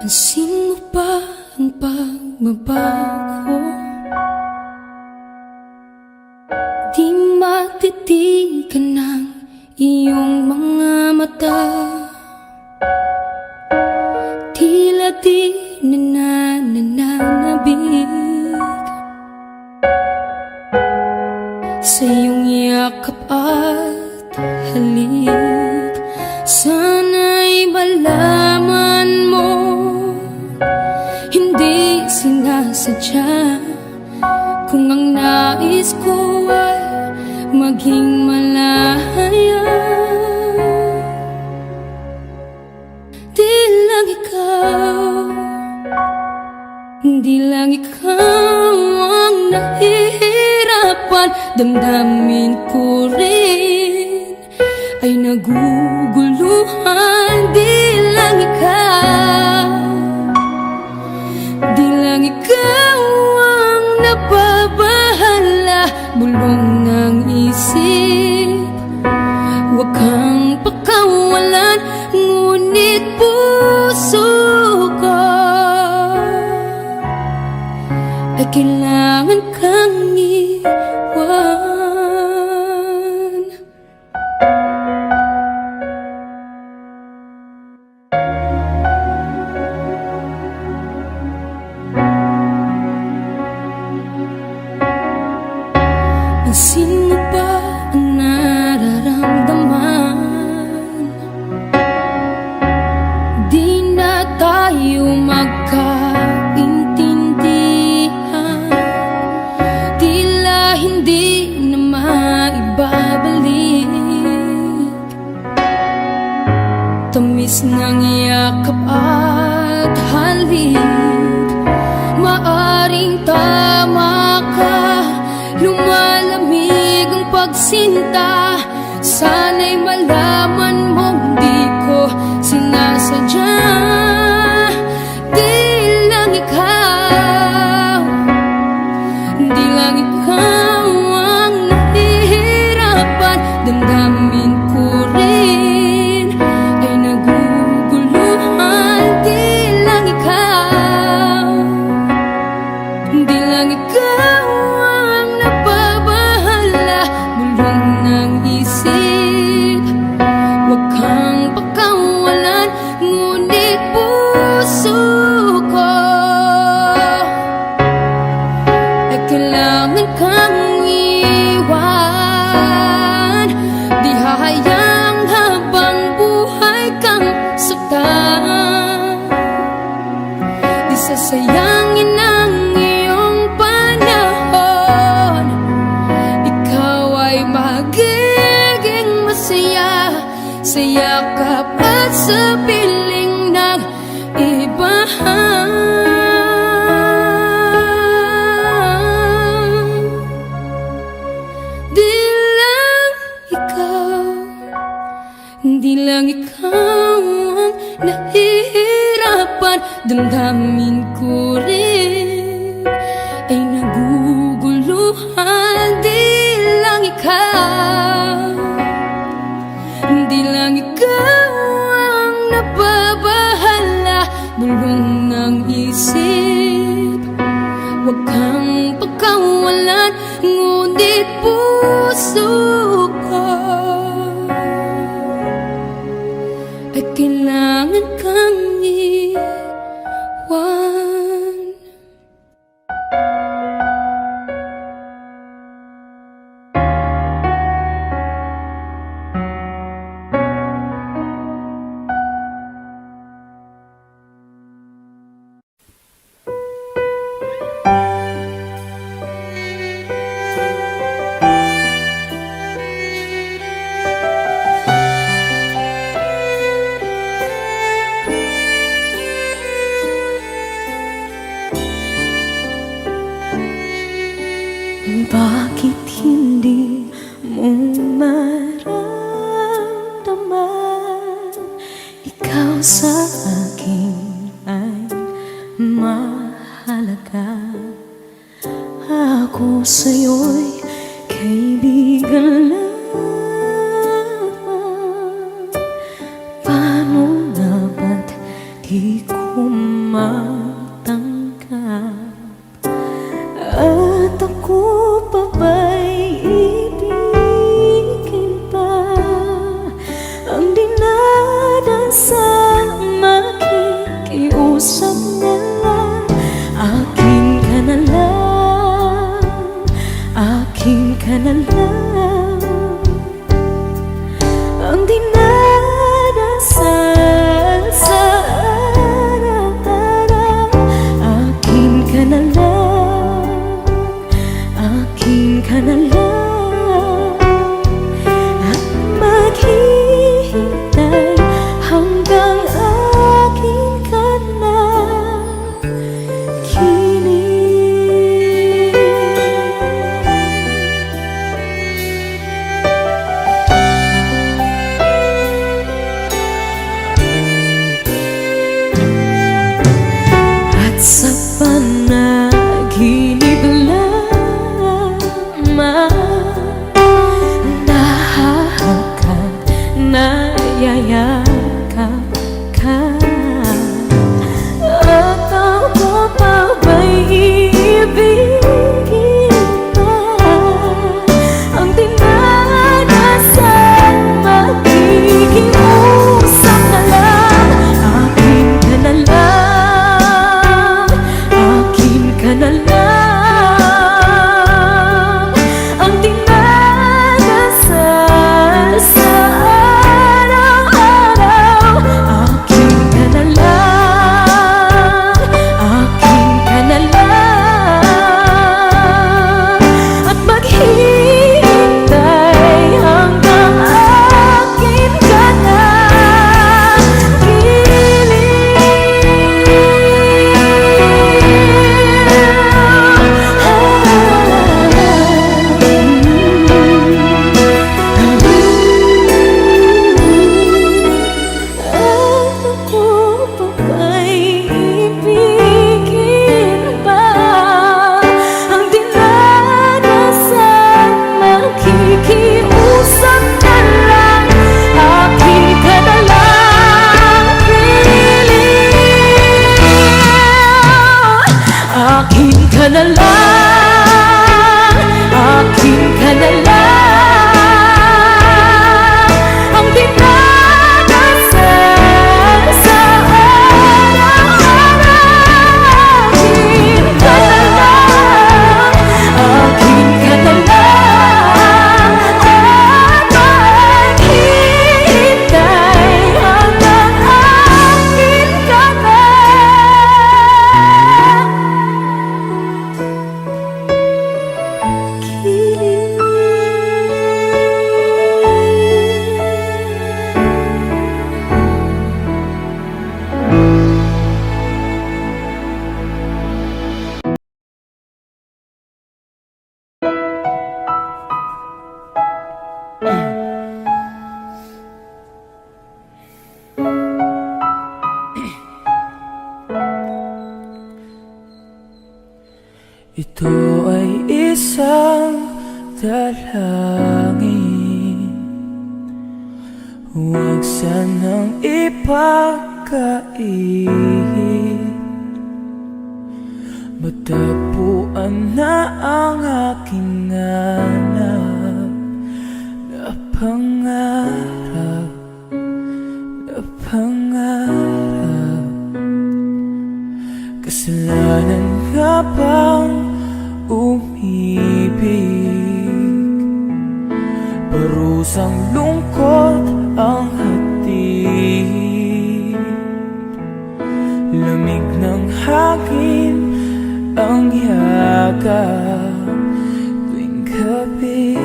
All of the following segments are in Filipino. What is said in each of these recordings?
Pansin mo ba ang pagbabago? Di matitigan ng iyong mga mata. Tila di nananabig sa iyong yakap at halik. Sana'y malaman mo, hindi sinasadya. Kung ang nais ko ay maging malaya, di lang ikaw, di lang ikaw ang nahihirapan. Damdamin ko rin ay naguguluhan. Di lang ikaw, di lang ikaw ang nababahala. Bulong ng isip, huwag kang pakawalan. Ngunit puso ko ay kailangan kang iwan. Pansin mo ba ang nararamdaman? Di na tayo magkaintindihan. Tila hindi na maibabalik tamis ng yakap at halik. Maaring tama ka, lumalamig ang pagsinta. Sana'y malaman mong di ko sinasadya. Di lang ikaw, di lang ikaw ang nahihirapan. Damdamin ko rin ay naguguluhan. Di lang ikaw, di lang ikaw ang nababahala. Bulong ng isip, huwag kang pakawalan. Ngunit puso ko ay kailangan kang iwan. Di hahayang habang buhay kang saktan. Di sasayangin ang iyong panahon. Ikaw ay magiging masaya sa yakap at sa piling ng iba. Di lang ikaw, di lang ikaw ang nahihirapan. Damdamin ko rin ay naguguluhan. Di lang ikaw, di lang ikaw ang nababahala. Bulong ng isip, huwag kang pagkawalan. Ngunit puso ko ay kailangan kang iwan. Bakit hindi mo maramdaman? Ikaw sa akin ay mahalaga. Ako sa'yo'y kaibigan lamang. Paano na ba't di ko magtangkap. At ako pa ba'y ibigin pa? Ang dinadasang makikiusap na lang. Akin ka na lang, akin ka na lang. Ang dinadasal sa araw-araw. Akin ka na lang, akin ka na lang. At maghihintay hanggang akin ka na kilig. At sa panaginip lamang nahahakan, nayayakap ka. At ako pa ba'y iibigin pa? Ang dinadasal makikiusap na lang. Akin ka na lang, akin ka na lang. Ang dinadasal sa araw-araw. Akin ka na lang, akin ka na lang. At maghihintay hanggang akin ka na At ako pa ba'y ibigin pa? Ang dinadasal makikiusap na lang. Akin ka na lang, kilig. Akin ka na lang, akin ka na lang. Ang dinadasal sa araw-araw. Akin ka na lang, akin ka na lang. At maghihintay hanggang akin ka na Ito ay isang dalangin, huwag sanang ipagkait. Matagpuan na ang aking hanap na pangarap, na pangarap. Kasalanan nga bang umibig? Parusang lungkot ang hatid, lamig ng hangin ang yakap. Tuwing gabi,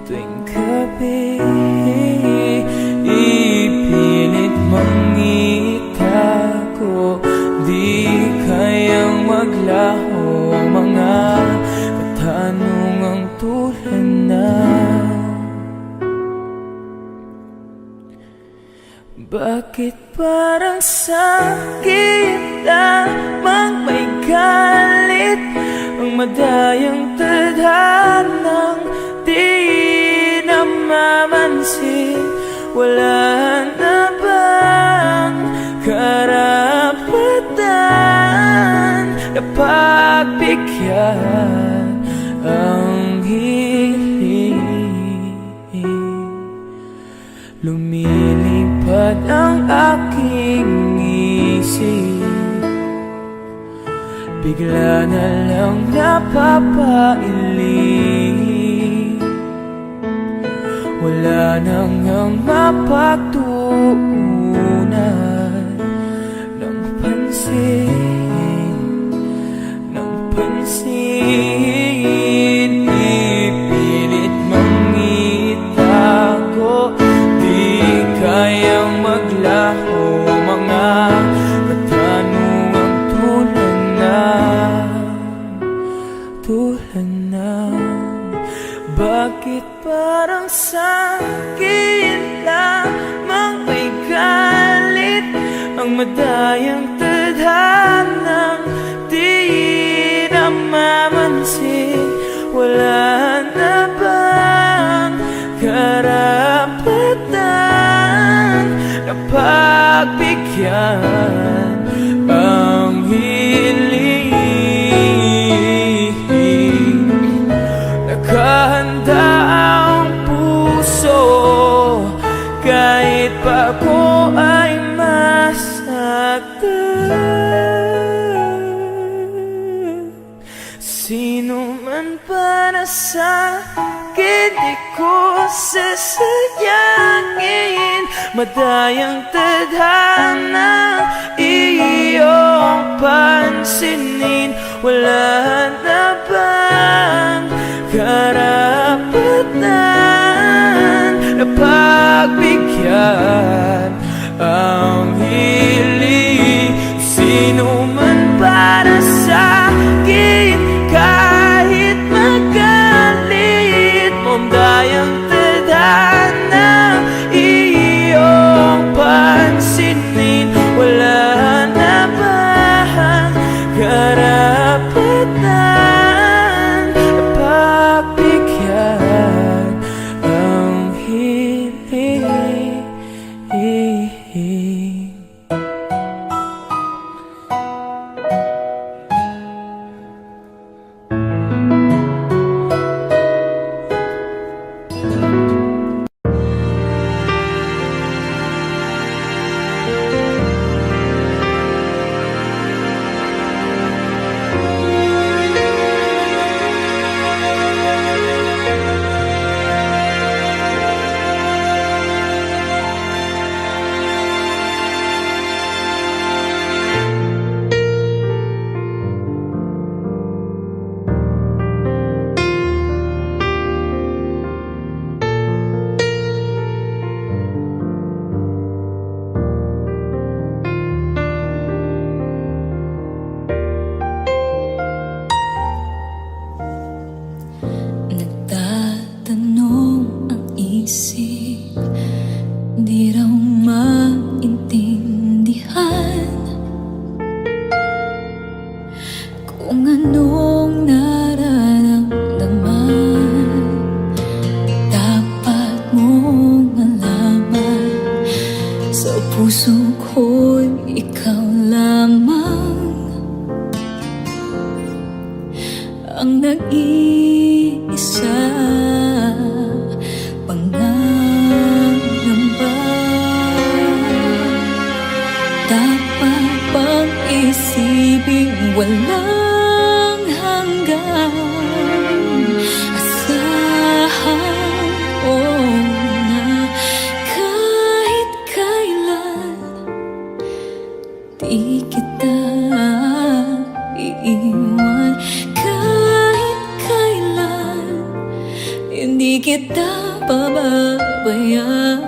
tuwing gabi, ipilit mangitago. Di kayang maglaho ang mga katanungang tulad na bakit parang sakit lamang may galit ang madayang tadhanang di namamansin? Wala na bang karapatan pagbigyan ang hiling. Lumilipad ang aking isip, bigla na lang napapailing. Wala nang ang mapagtuunan ng pansin, ng pansin. Ipilit mang itago, di kayang maglaho mga katanungang tulad ng bakit parang sa'kin lamang may galit ang madayang tadhanang di namamansin? Wala na bang karapatan na pagbigyan ang hiling? Nakahanda ang puso kahit pa ako ay masaktan. Sino man pa na sa'kin di ko sasayangin, madayang tadhana iyong pansinin. Wala na bang karapatan na pagbigyan ang hiling? Sino man para sa'kin kahit magalit mo, dayang tadhana iyong pansinin. Wala na bang karapatan na pagbigyan ang hiling? Nagtatanong ang isip, di raw maintindihan kung anong nararamdaman. Dapat mong malaman, sa puso ko'y ikaw lamang ang nag-iisa pangangamba. Dapat bang isipin walang hanggan, asahan mo na kahit kailan di kita iiwan. Kahit kailan hindi kita pababayaan.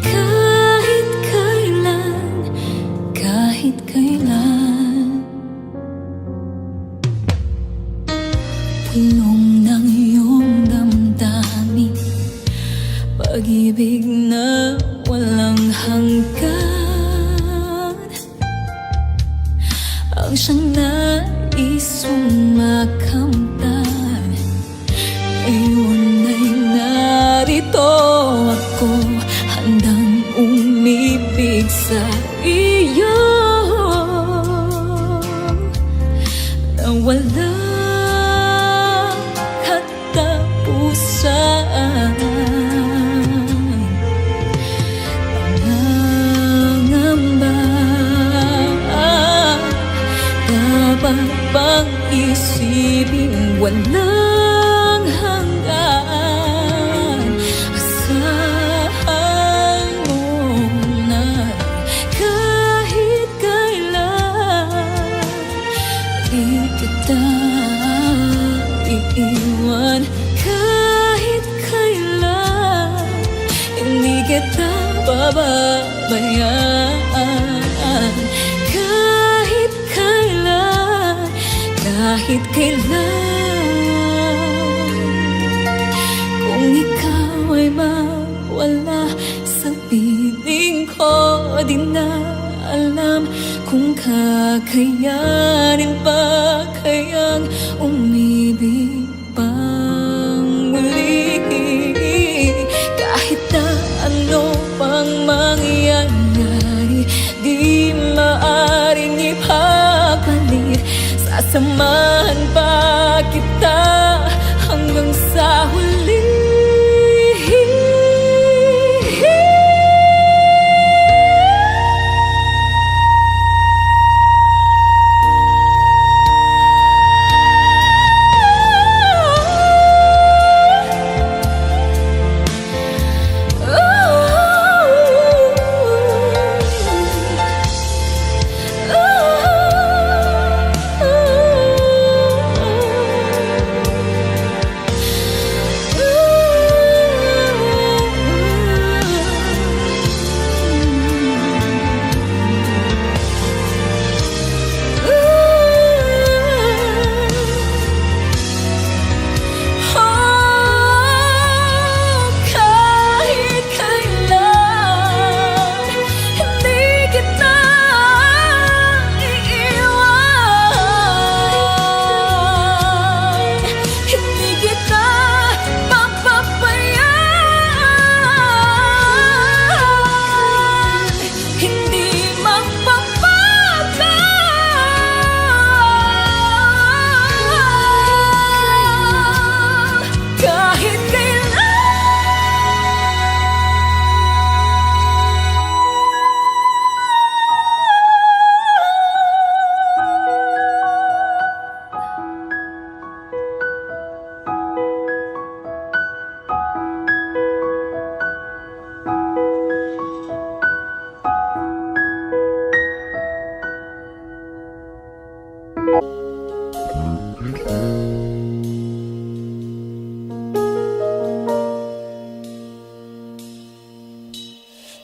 Kahit kailan, kahit kailan. Pulong ng iyong damdamin, pag-ibig na walang hanggan, ang siyang nais mong makamtan. Ngayon ay narito ako, handang umibig sa iyo. walang katapusan. Pangangamba, dapat bang isipin walang hanggan? Asahan mo na kahit kailan di kita iiwan, kahit kailan hindi kita pababayaan, kahit kailan, kahit kailan. Kung ikaw ay mawala sa piling ko, di na alam kung kakayanin pa kayang umibig pang muli. Kahit na ano pang mangyayari, di maaring ipapalit. Sasamahan pa kita hanggang sa huli.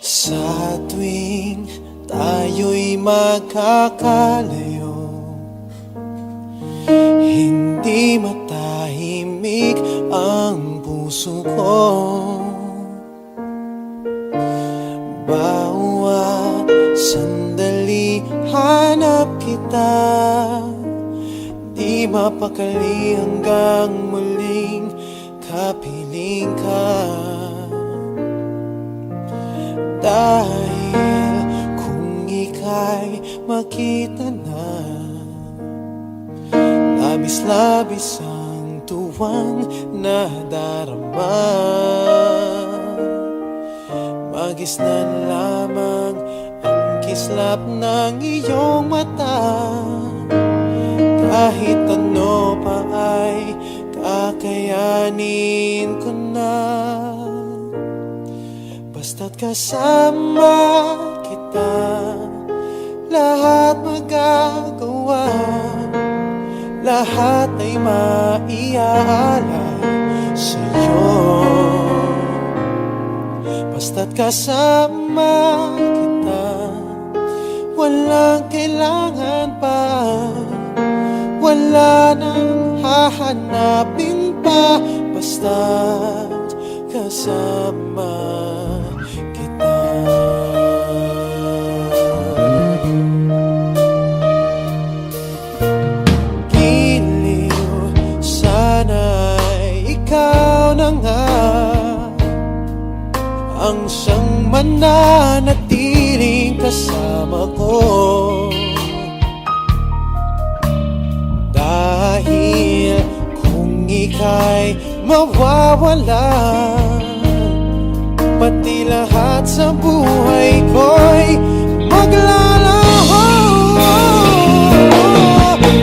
Sa tuwing tayo'y magkakalayo, hindi matahimik ang puso ko. Bawat sandali hanap kita, di mapakali hanggang muling kapiling ka. Dahil kung ika'y makita na, labis-labis ang tuwang nadarama. Magisnan lamang ang kislap ng iyong mata, kahit ano pa ay kakayanin ko na. Basta't kasama kita, lahat magagawa, lahat ay maiaalay sa'yo. Basta't kasama kita, walang kailangan pa, wala nang hahanapin pa. Basta't kasama kita. Giliw, sana'y ikaw na nga ang siyang mananatiling kasama ko. mawawala. Pati lahat sa buhay ko'y maglalaho.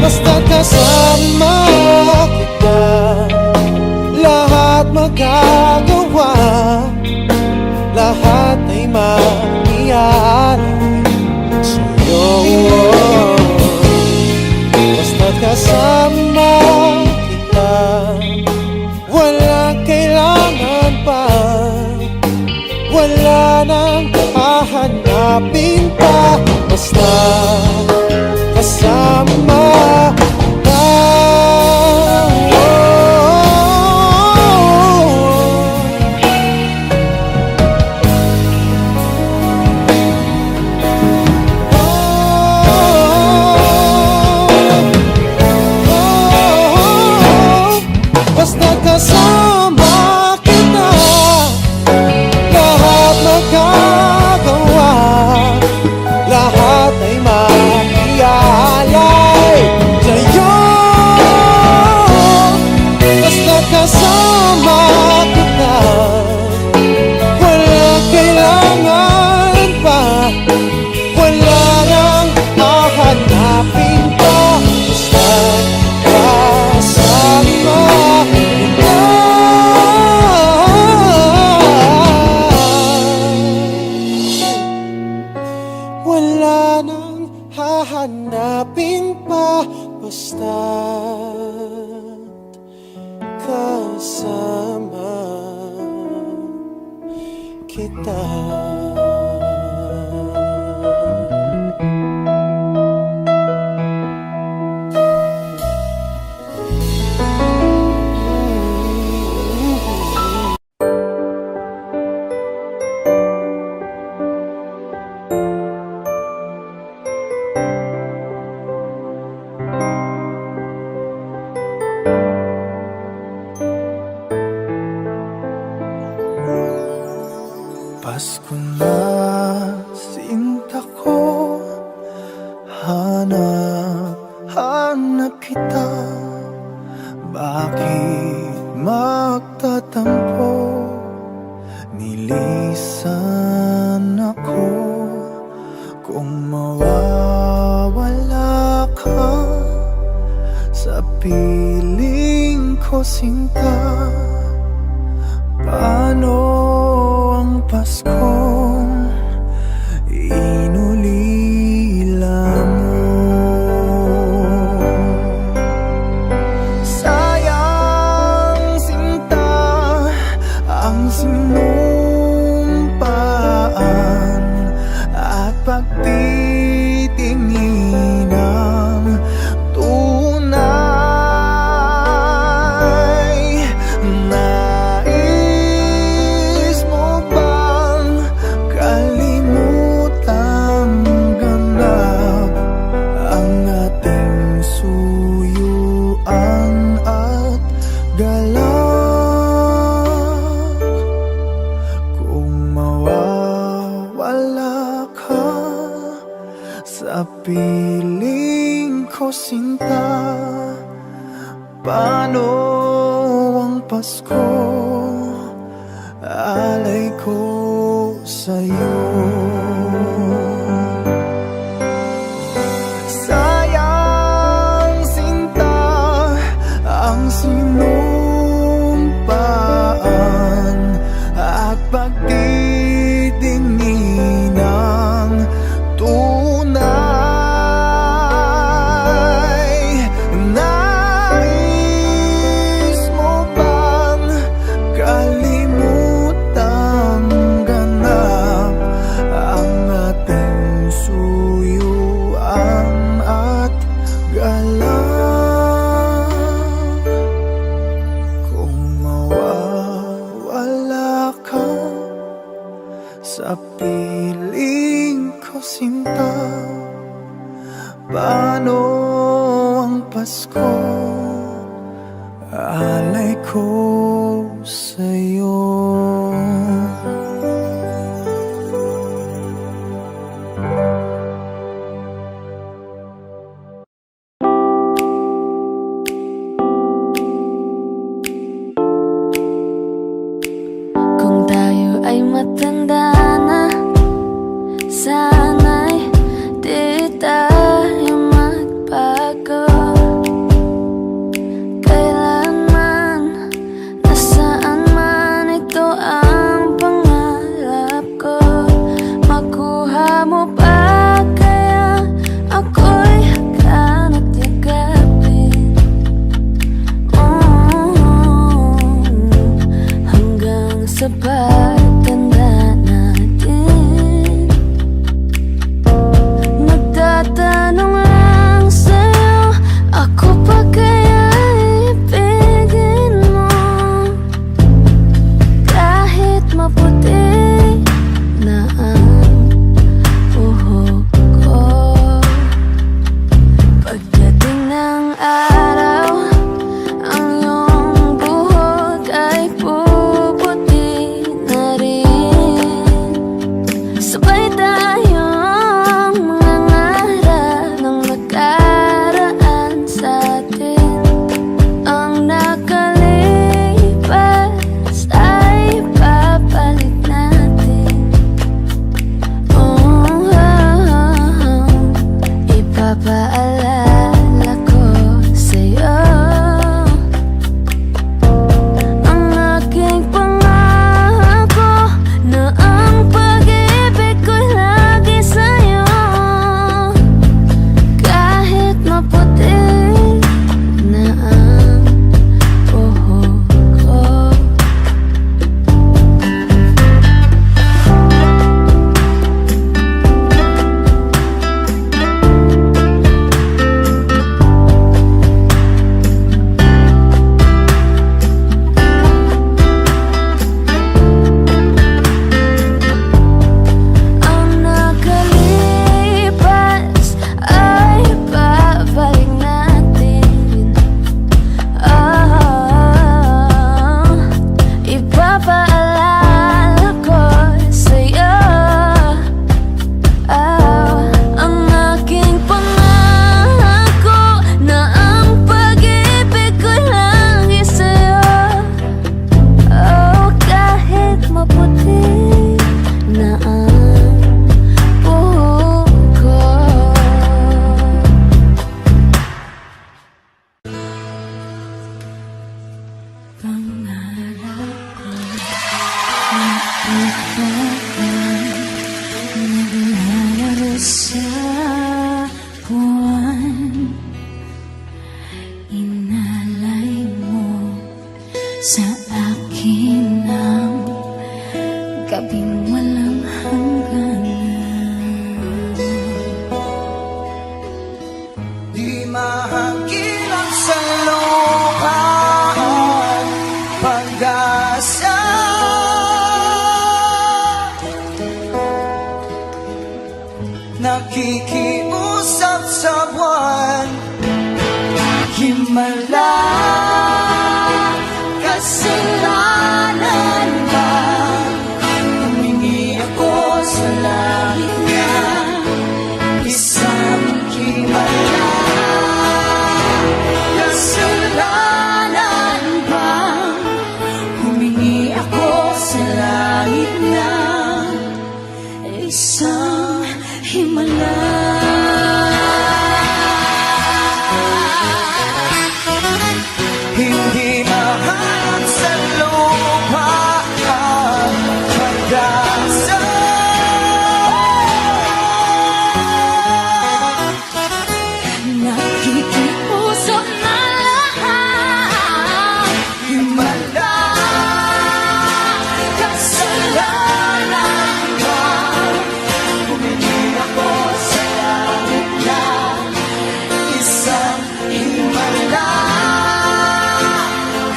Basta't kasama kita, lahat magagawa, lahat ay mangyayari sa'yo. Basta't kasama kita, walang kailangan pa, wala nang hahanapin pa. Basta kasama ka. Basta kasama kita, lahat magagawa, lahat ay makialay sa'yo. Basta kasama kita, walang kailangan pa, wala nang hahanapin pa. Basta kasama kita. Wala nang hahanapin pa, basta't kasama kita. Pasko na, sinta ko, hanap kita. Bakit magtatampo? Nilisan ako. Kung mawawala ka sa piling ko, sinta, paano ang Paskong inulila mo? Sayang, sinta, ang sinumpaan at pagtitingin ng tunay. Nais mo bang kalimutang ganap ang ating suyuan at galak? Kung mawawala ka sa piling ko, sinta, paano ang Pasko? Alay ko sa'yo. Sayang, sinta, ang sinumpaan at pagtitingin ng tunay. Nais mo bang kalimutang ganap ang ating suyuan at galak? Kung mawawala ka sa piling ko, sinta, paano ang Pasko? Alay ko sa'yo. sa akin ang gabing walang hangganan. Di mahanginan sa lupahan pag-asa. Nakikiusap sa buwan, himala. Kasalanan ba? Humingi ako sa langit na isang himala. Kasalanan ba? Humingi ako sa langit na isang himala. Hindi mahanap sa lupa ang pag-asa. Nakikiusap na lahat, Himala. kasalanan ba? Humingi ako sa langit na isang himala.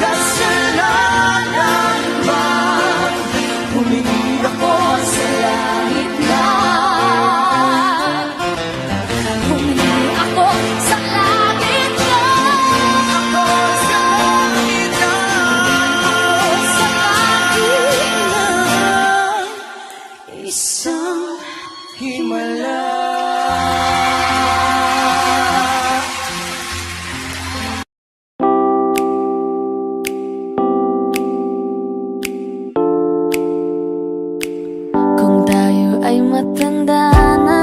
Kasalanan ba? Humingi ako sa Langit na humingi ako sa langit na sa langit na sa langit na isang himala. Kung tayo ay matanda na,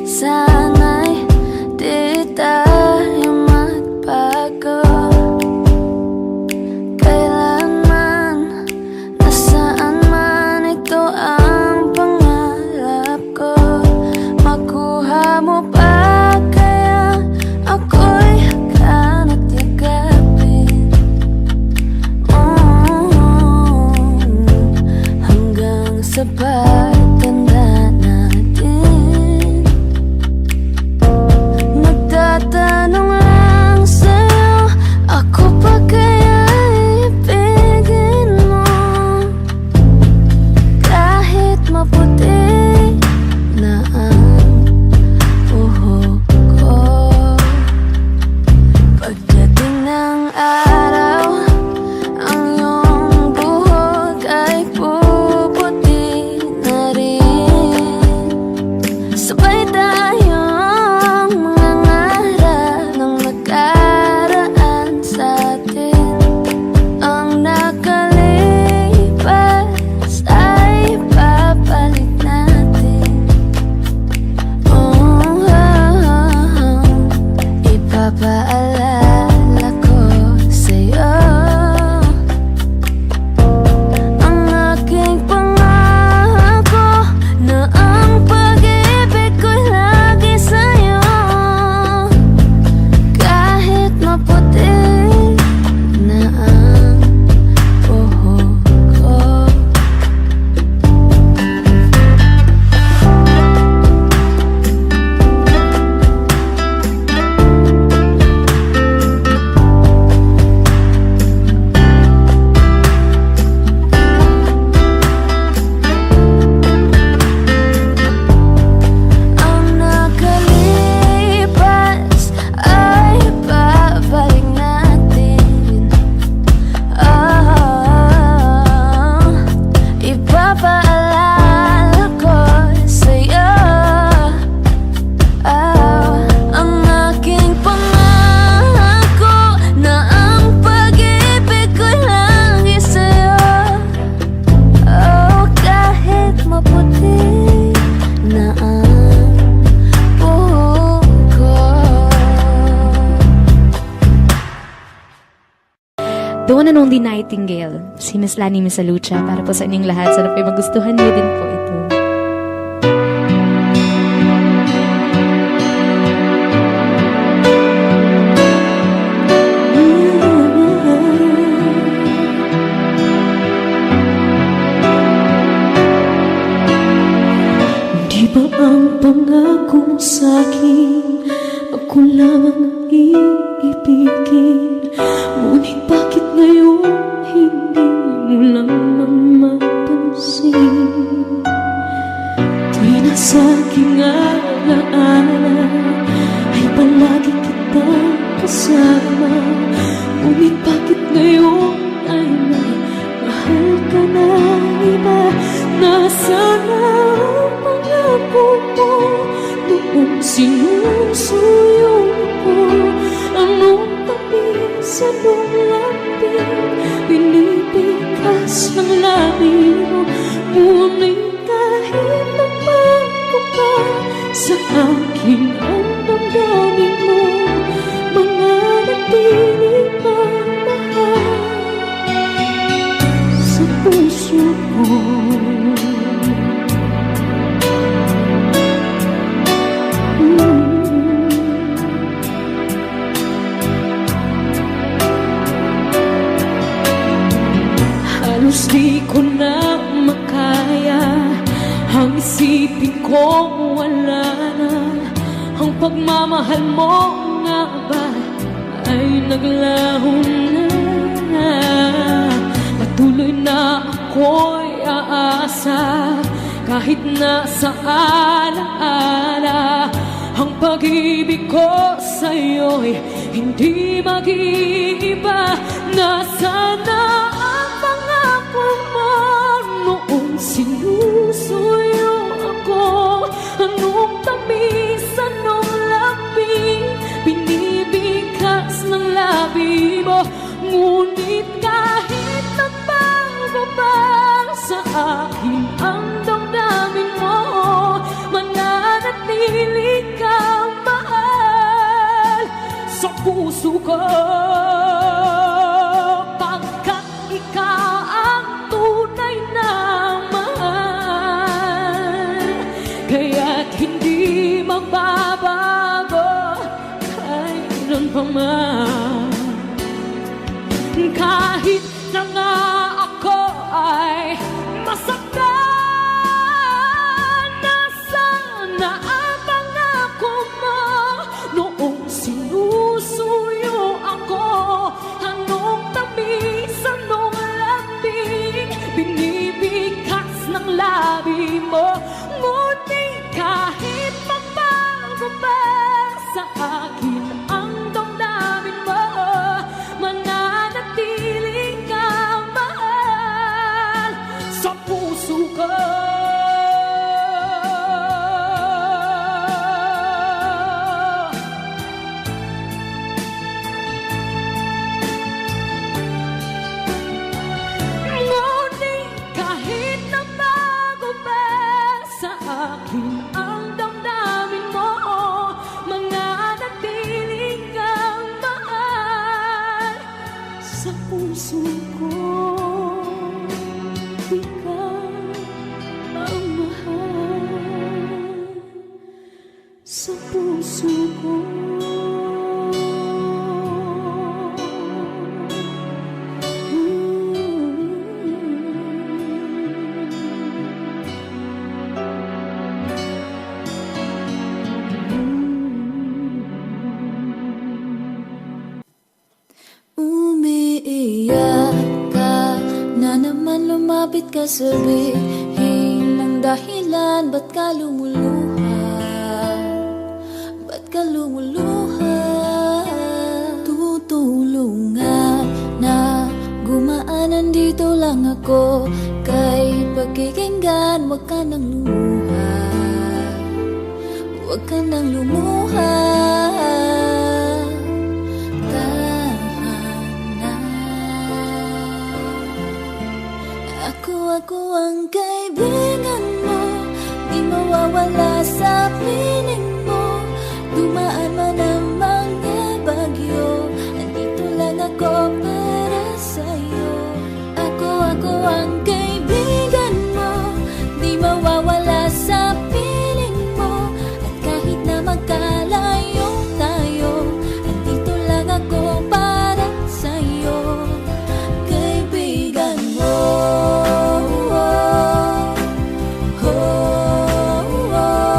sana'y di tayo magbago. Kailanman, nasaan man, ito ang pangarap ko. Makuha mo pa kaya ako'y hanap yakapin. Hanggang sa pagtanda natin, nagtatanong lang sa'yo, ako pa kaya ibigin mo? Kahit maputi na ang buhok ko, pagdating ng araw, ang iyong buhok ay puputi na rin. Sabay tayong mangangarap ng nakaraan sa atin. Ang nakalipas ay babalik natin. Ipapaalala ko sa'yo ang aking pangako na ang pag-ibig ko'y lagi sa'yo. Kahit maputi na ang buhok ko. Ang nakalipas ay babalik natin. Ipapaalala ko sa'yo ang aking pangako na ang pag-ibig ko'y lagi sa'yo. Kahit maputi na ang buhok ko. The one and only Nightingale, si Miss Lani Misalucha, para po sa inyong lahat. Sana po magustuhan niyo din po ito. pangako mo sa'kin, ako lamang iibigin. Ngunit bakit ngayon hindi mo lamang mapansin? Di na sa'king alaala ay palagi kitang kasama. Ngunit bakit ngayon ay may mahal ka na iba? Nasaan na ang pangako mo noong sinusuyo ako? Anong tamis, anong lambing binibigas ng labi mo? Ngunit kahit na bago pa sa akin ang damdamin mo, mananatili ang mahal sa puso ko. Halos di ko na makaya ang isipin ko wala na. Ang pagmamahal mo nga ba ay naglaho na? Patuloy na ako'y aasa kahit nasa alaala. Ang pag-ibig ko sa'yo'y hindi mag-iiba. Nasana ang pangako mo noong sinusuyo ako? Anong tamis, anong lambing binibigas ng labi mo? Ngunit kahit na bago pa sa akin ang damdamin mo, mananatili kang mahal sa puso ko. Pagkat ikaw ang tunay na mahal, kaya't hindi magbabago kailan pa man. Kahit na nga ako ay masaktan, nasana ang pangako mo noong sinusuyo ako? Anong tamis, anong lambing binibigas ng labi mo? Ngunit kahit mabago pa sa akin ang damdamin mo, mananatili kang mahal sa puso ko. Ngunit kahit na bago pa sa akin ang damdamin mo, mananatili kang mahal sa puso ko. Ikaw ang mahal sa puso ko. Umiiyak ka na naman, lumapit ka, sabihin ang dahilan. Ba't ka lumuluha? Ba't ka lumuluha? Tutulungan na gumaan, nandito lang ako. Kay pagkikinggan, wag ka nang lumuha. Wag ka nang lumuha. Ako ang kaibigan mo, di mawawala sa piling mo. Dumaan man ang mga bagyo, andito lang ako para sa'yo. Ako ang kaibigan mo, di mawawala sa piling mo. At kahit na magkalayo tayo, andito lang ako para sa'yo. Kaibigan mo. Oh, oh, oh.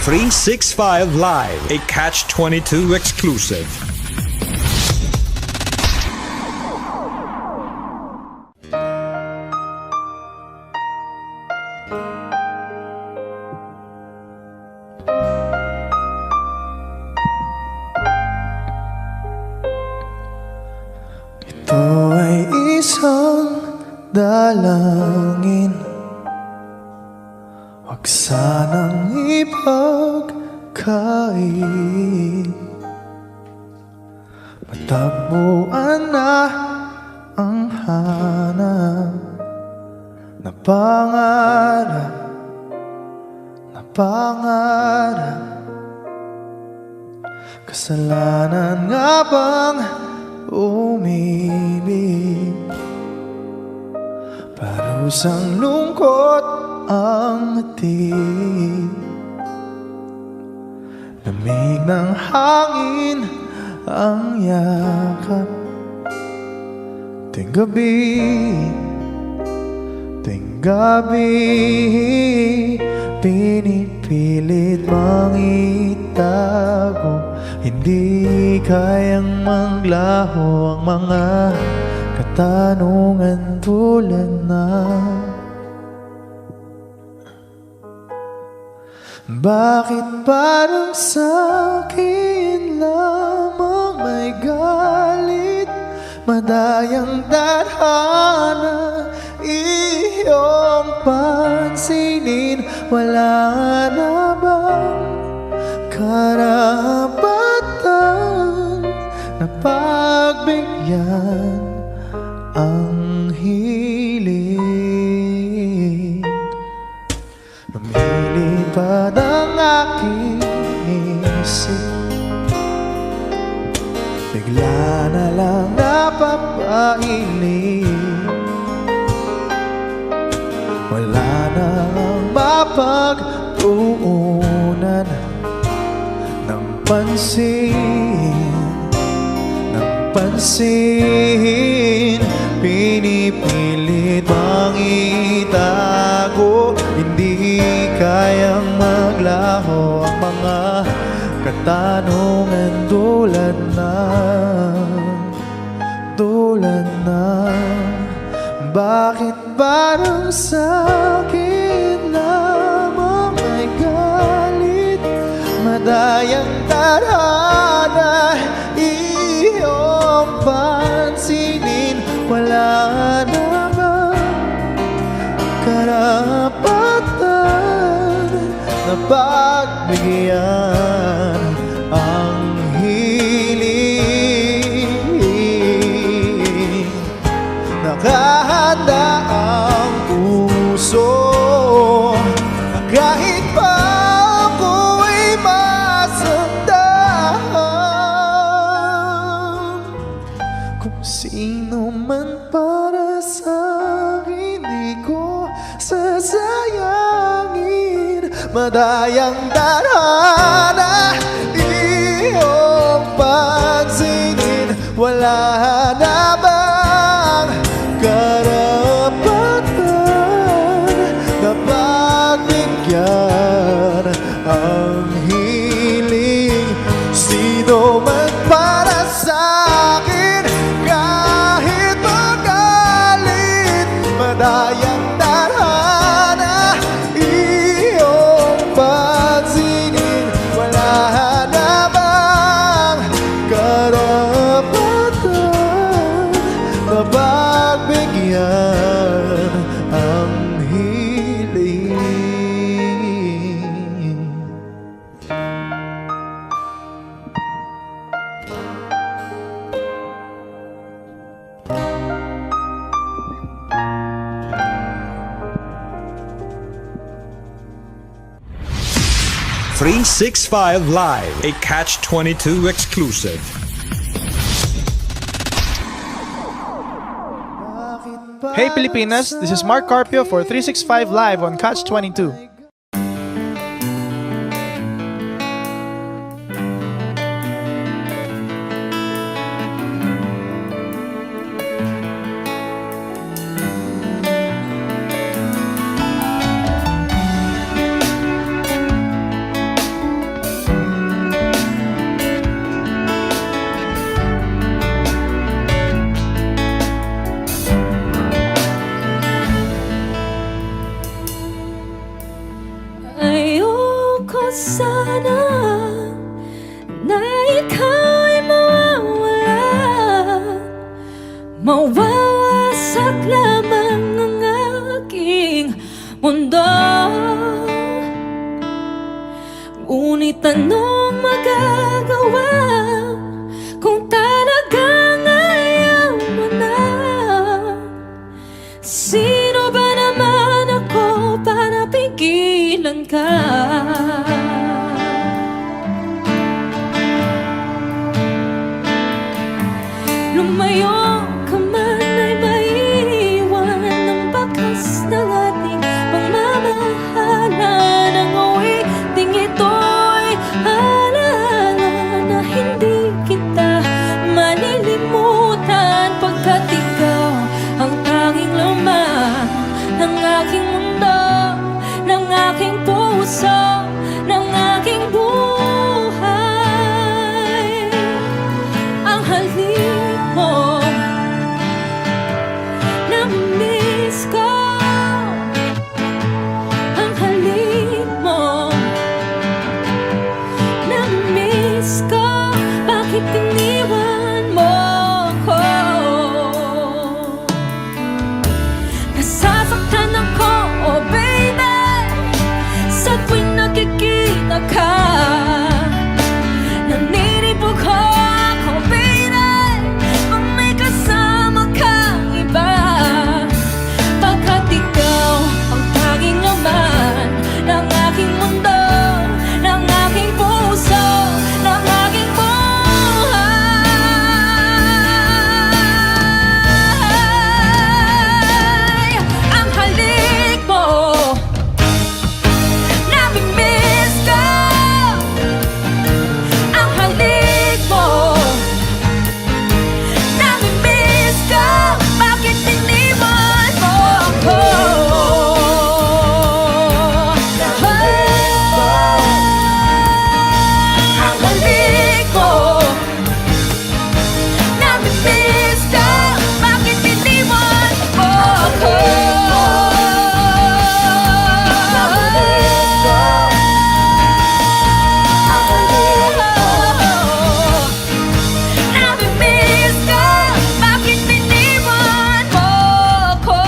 365 Live, a Catch-22 exclusive. Ito ay isang dalangin, huwag sanang ipagkait. Matagpuan na ang hanap na pangarap, na pangarap. Kasalanan nga bang umibig? Parusang lungkot ang ating, lamig ng hangin ang yakap. Ting gabi, pinipilit mang itago. Hindi kayang maglaho ang mga katanungan tulad na bakit parang sa'kin lamang may galit, madayang tadhana iyong pansinin? Wala na bang karapatan na pagbigyan ang hiling? Lumilipad ang aking isip, bigla na lang napapailing. Wala na ang mapagtuunan ng pansin, pinipilit mang itago. Hindi kayang maglaho ang mga katanungan tulad na bakit parang sa'kin lamang may galit, madayang tadhana iyong pansinin? Wala na bang karapatan na pagbigyan ang hiling? Nakahanda ang puso na kahit pa ako'y masaktan. Kung sino man para sa'kin, di ko sasayangin. Madayang tadhana iyong pansinin. Wala na bang karapatan na pagbigyan ang hiling? Sino man para sa'kin, kahit magalit, madayang tadhana iyong pansinin. Wala na bang karapatan na pagbigyan ang hiling? .365 Live, a Catch-22 exclusive. Hey Pilipinas, this is Mark Carpio for 365 Live on Catch-22. mundo. Ngunit anong magagawa kung talagang ayaw mo na? Sino ba naman ako para pigilan ka? Lumayo ka man ay maiiwan ng bakas ng ating pagmamahalan. Ang awiting ito'y alaala na hindi kita malilimutan, pagkat ikaw ang tanging laman ng aking mundo, ng aking puso, ng aking buhay. Ang halik mo, namiss ko. Ang halik mo, namiss ko. Bakit iniwan mo ko? Nasasaktan ako, oh baby, sa tuwing nakikita ka. Naninibog ako, baby, pag may kasama kang iba. Pagkat ikaw ang tanging laman ng aking mundo, ng aking puso, ng aking buhay. Ang halik mo, nami-miss ko. Ang halik mo, nami-miss ko. Bakit iniwan mo ako? Ang halik mo, nami-miss ko. Bakit iniwan mo ako? Nami-miss ko. Bakit iniwan mo ako?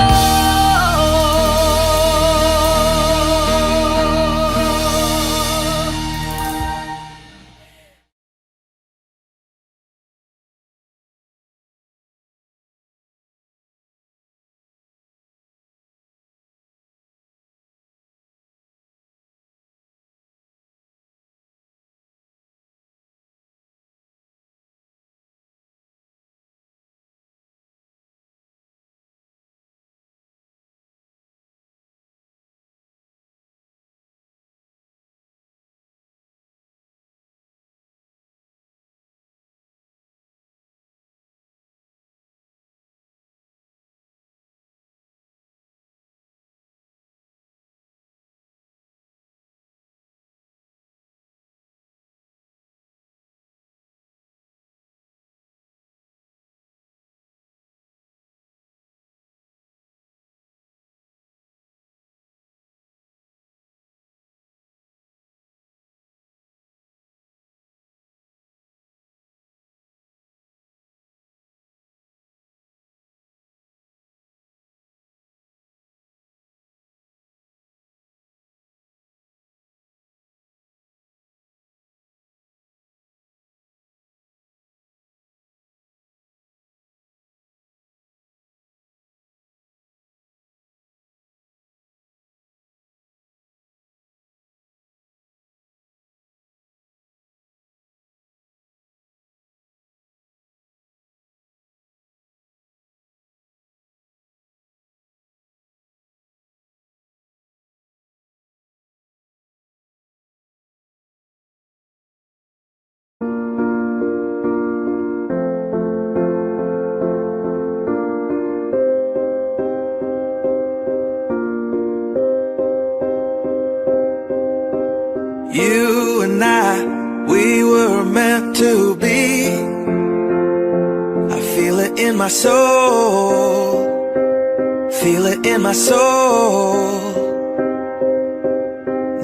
You and I, we were meant to be. I feel it in my soul, feel it in my soul.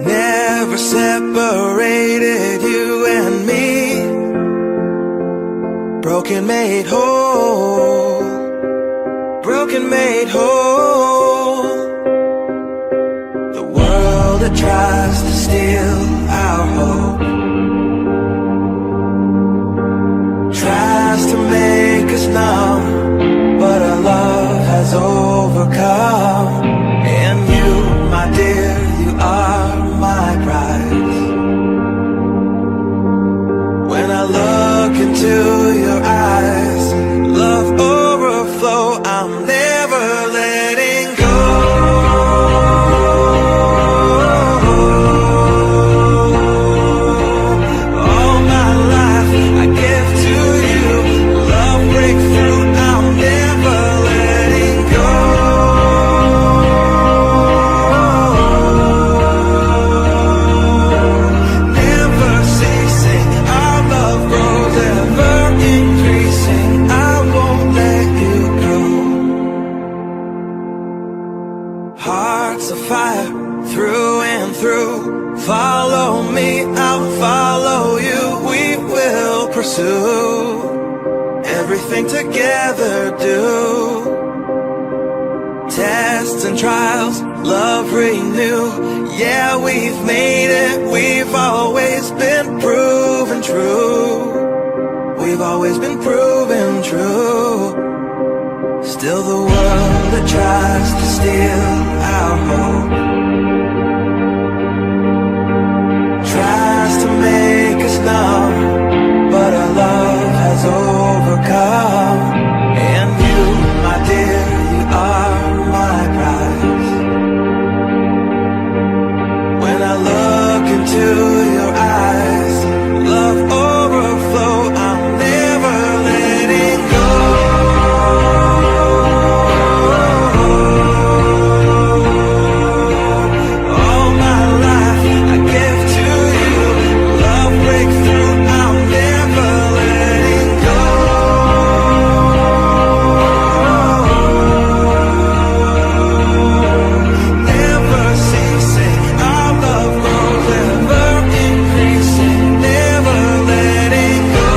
Never separated, you and me. Broken made whole, broken made whole. Hearts of fire through and through. Follow me, I'll follow you. We will pursue everything together, do. Tests and trials, love renew. Yeah, we've made it. We've always been proven true. We've always been proven true. Still the world that tries to steal our hope tries to make us numb, but our love has overcome. And you, my dear, you are my prize. When I look into your eyes, love overflow, I'm never letting go. All my life I give to you. Love breakthrough, I'm never letting go. Never ceasing, our love grows, ever increasing, never letting go.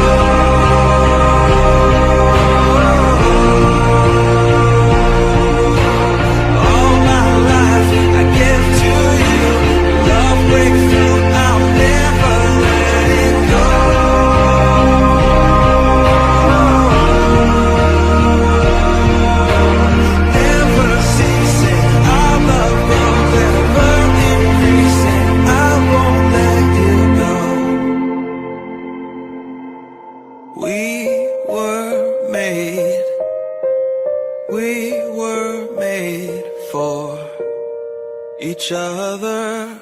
All my life I give to you. Love breakthrough, I'm never letting go. Never ceasing, our love grows, ever increasing. I won't let you go. We were made for each other.